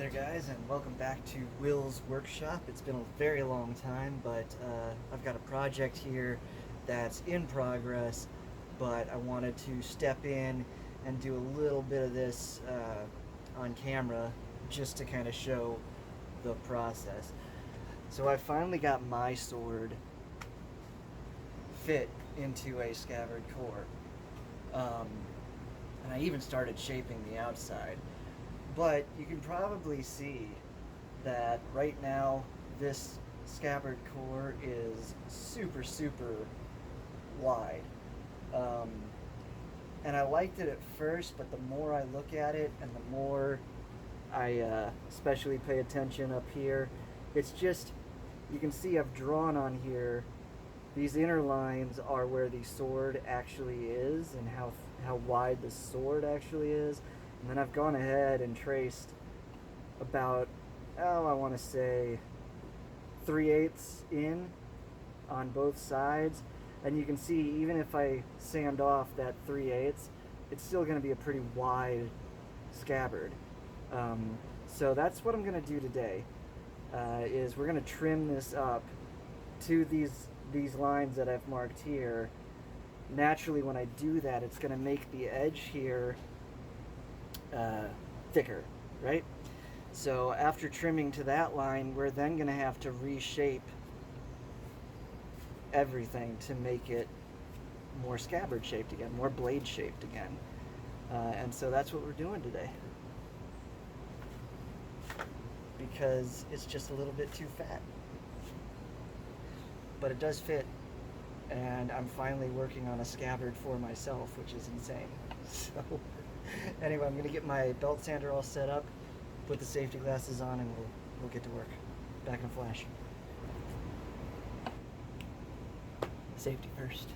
there, guys, and welcome back to Will's Workshop. It's been a very long time, but I've got a project here that's in progress, but I wanted to step in and do a little bit of this on camera just to kind of show the process. So I finally got my sword fit into a scabbard core, and I even started shaping the outside. But you can probably see that right now this scabbard core is super wide. And I liked it at first, but the more I look at it and the more I especially pay attention up here, it's just, you can see I've drawn on here, these inner lines are where the sword actually is and how wide the sword actually is. And then I've gone ahead and traced about, I want to say 3/8 in on both sides. And you can see, even if I sand off that 3/8, it's still going to be a pretty wide scabbard. So that's what I'm going to do today, is we're going to trim this up to these lines that I've marked here. Naturally, when I do that, it's going to make the edge here thicker, right? So after trimming to that line, we're then going to have to reshape everything to make it more scabbard shaped again, more blade shaped again. And so that's what we're doing today, because it's just a little bit too fat. But it does fit, and I'm finally working on a scabbard for myself, which is insane. So anyway, I'm gonna get my belt sander all set up, put the safety glasses on, and we'll get to work. Back in a flash. Safety first.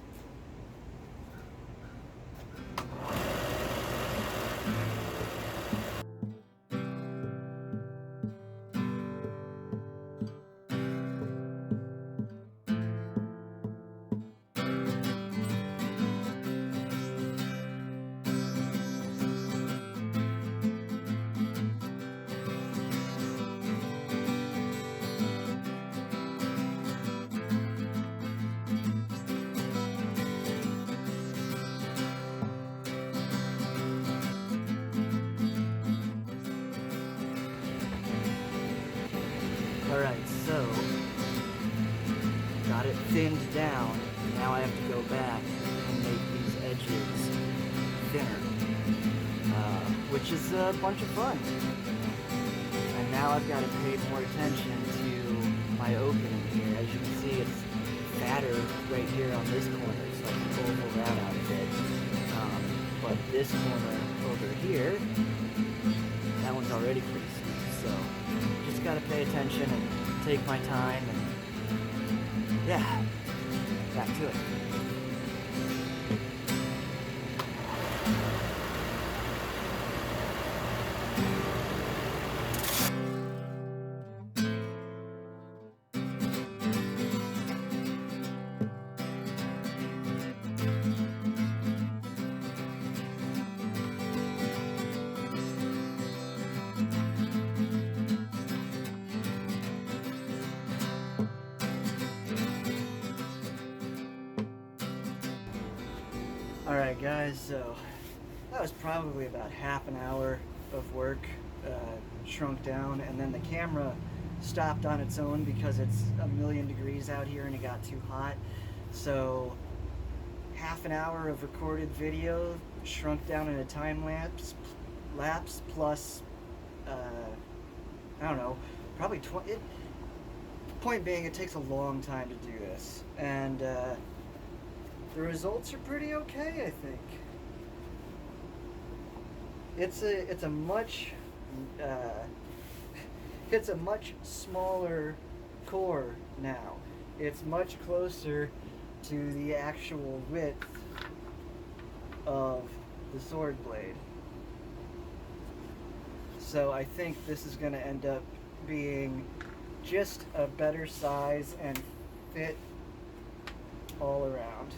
Alright, so got it thinned down. Now I have to go back and make these edges thinner, which is a bunch of fun. And now I've got to pay more attention to my opening here. As you can see, it's fatter right here on this corner, so I can pull that out a bit. But this corner over here, that one's already pretty sweet, so just got to pay attention and take my time, and yeah, back to it. Alright guys, so that was probably about half an hour of work, shrunk down, and then the camera stopped on its own because it's a million degrees out here and it got too hot. So half an hour of recorded video shrunk down in a time lapse plus I don't know, probably 20. Point being, it takes a long time to do this, and the results are pretty okay, I think. It's a much smaller core now. It's much closer to the actual width of the sword blade. So I think this is going to end up being just a better size and fit all around.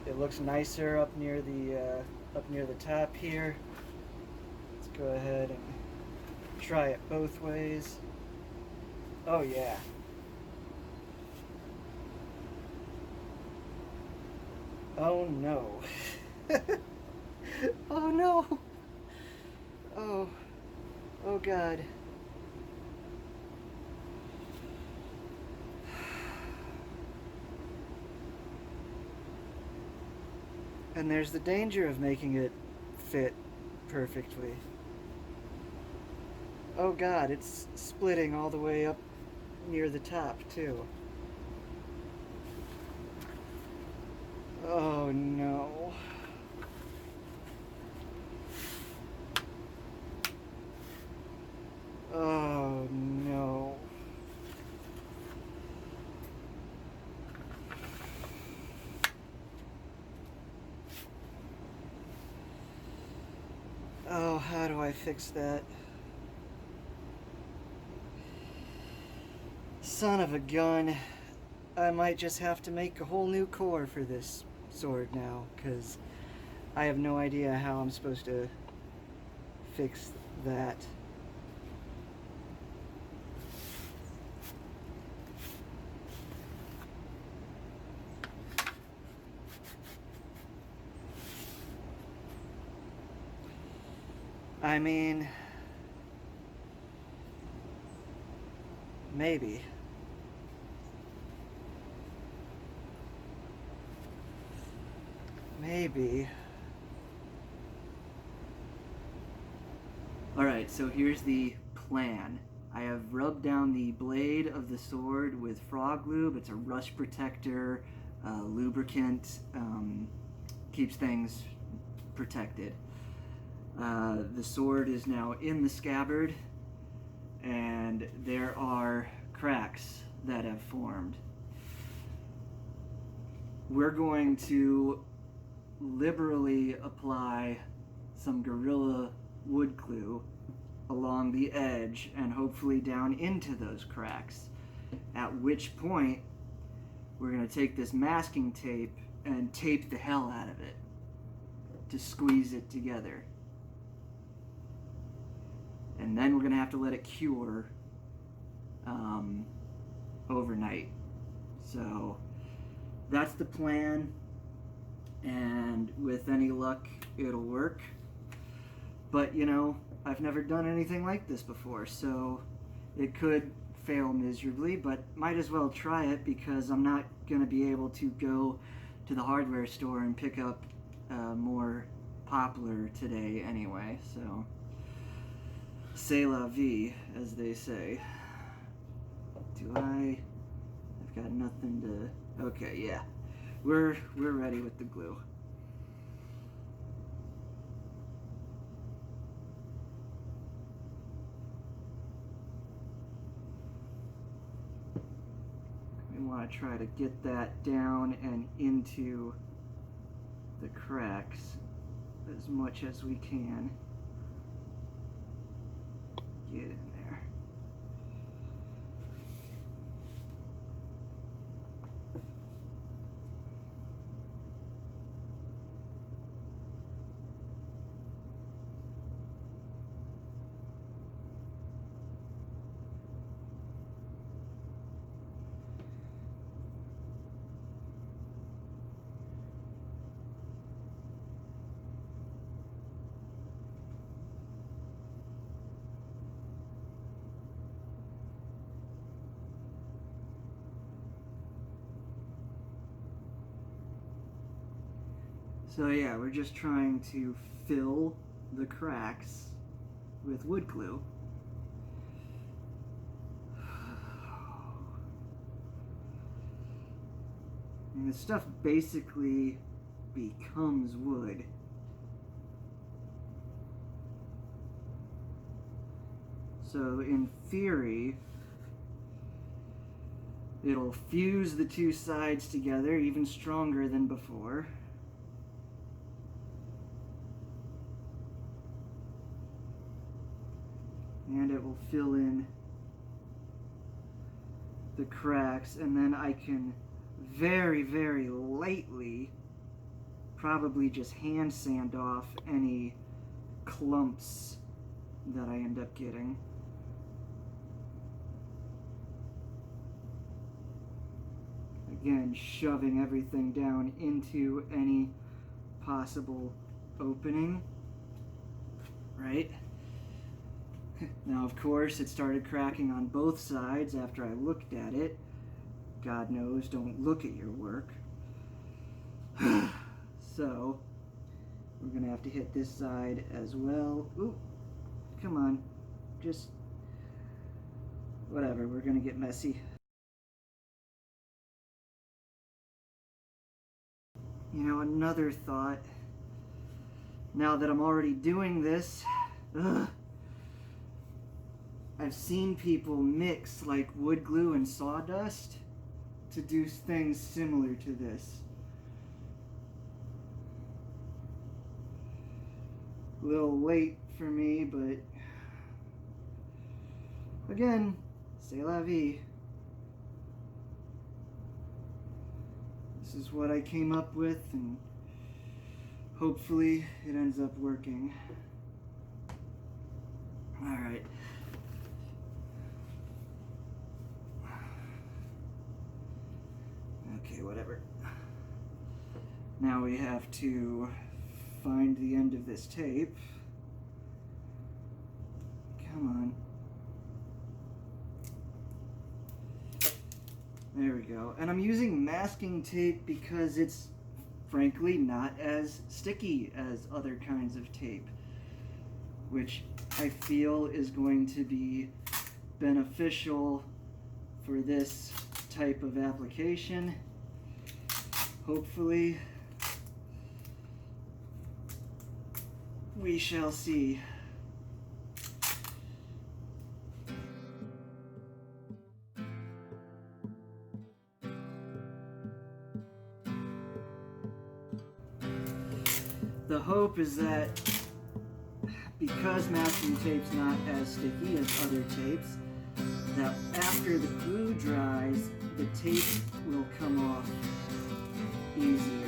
It looks nicer up near the top here. Let's go ahead and try it both ways. Oh yeah. Oh no. Oh no. Oh. Oh God. And there's the danger of making it fit perfectly. Oh God, it's splitting all the way up near the top too. Oh no. Oh no. Oh, how do I fix that? Son of a gun. I might just have to make a whole new core for this sword now, because I have no idea how I'm supposed to fix that. I mean, maybe. Maybe. Alright, so here's the plan. I have rubbed down the blade of the sword with frog lube. It's a rust protector, lubricant, keeps things protected. The sword is now in the scabbard, and there are cracks that have formed. We're going to liberally apply some Gorilla wood glue along the edge and hopefully down into those cracks, at which point we're going to take this masking tape and tape the hell out of it to squeeze it together. And then we're going to have to let it cure overnight. So that's the plan, and with any luck it'll work. But you know, I've never done anything like this before, so it could fail miserably, but might as well try it, because I'm not going to be able to go to the hardware store and pick up more poplar today anyway, so c'est la vie, as they say. I've got nothing to, okay, yeah. We're ready with the glue. We want to try to get that down and into the cracks as much as we can. Get in there. So yeah, we're just trying to fill the cracks with wood glue. And the stuff basically becomes wood. So in theory, it'll fuse the two sides together even stronger than before. And it will fill in the cracks, and then I can very, very lightly probably just hand sand off any clumps that I end up getting. Again, shoving everything down into any possible opening, right? Now, of course, it started cracking on both sides after I looked at it. God knows, don't look at your work. So, we're gonna have to hit this side as well. Ooh, come on, just whatever, we're gonna get messy. You know, another thought, now that I'm already doing this, I've seen people mix like wood glue and sawdust to do things similar to this. A little late for me, but again, c'est la vie. This is what I came up with, and hopefully it ends up working. All right. Okay, whatever. Now we have to find the end of this tape. Come on. There we go. And I'm using masking tape because it's frankly not as sticky as other kinds of tape, which I feel is going to be beneficial for this type of application. Hopefully, we shall see. The hope is that because masking tape's not as sticky as other tapes, that after the glue dries, the tape will come off easier.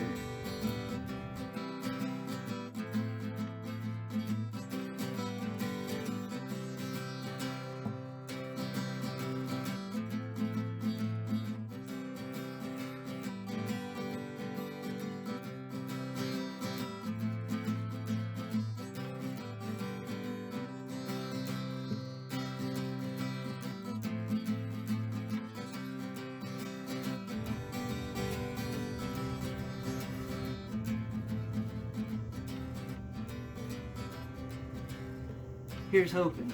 Here's hoping.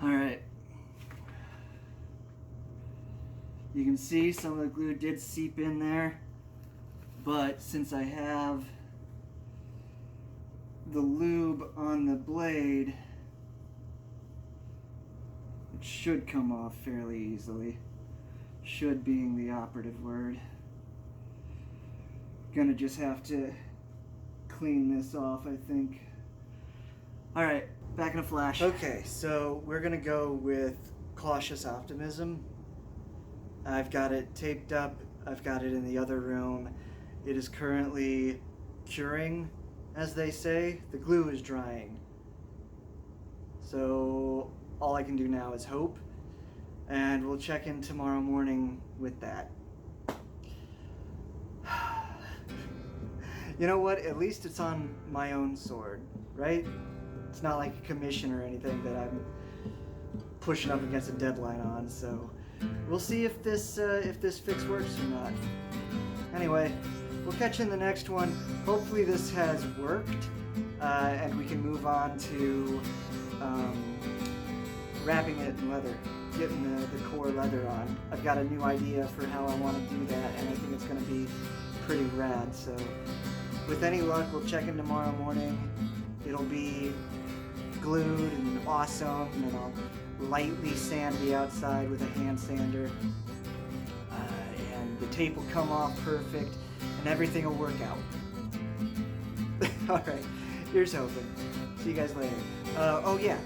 All right. You can see some of the glue did seep in there, but since I have the lube on the blade, it should come off fairly easily. Should being the operative word. Gonna just have to clean this off, I think. All right, back in a flash. Okay, so we're gonna go with cautious optimism. I've got it taped up. I've got it in the other room. It is currently curing, as they say. The glue is drying. So all I can do now is hope, and we'll check in tomorrow morning with that. You know what? At least it's on my own sword, right? It's not like a commission or anything that I'm pushing up against a deadline on, so we'll see if this fix works or not. Anyway, we'll catch you in the next one. Hopefully this has worked, and we can move on to wrapping it in leather, getting the core leather on. I've got a new idea for how I want to do that, and I think it's going to be pretty rad. So with any luck, we'll check in tomorrow morning. It'll be glued and awesome, and then I'll lightly sand the outside with a hand sander, and the tape will come off perfect, and everything will work out. All right, here's hoping. See you guys later. Oh yeah,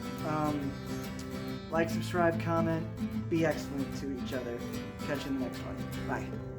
like, subscribe, comment, be excellent to each other. Catch you in the next one. Bye.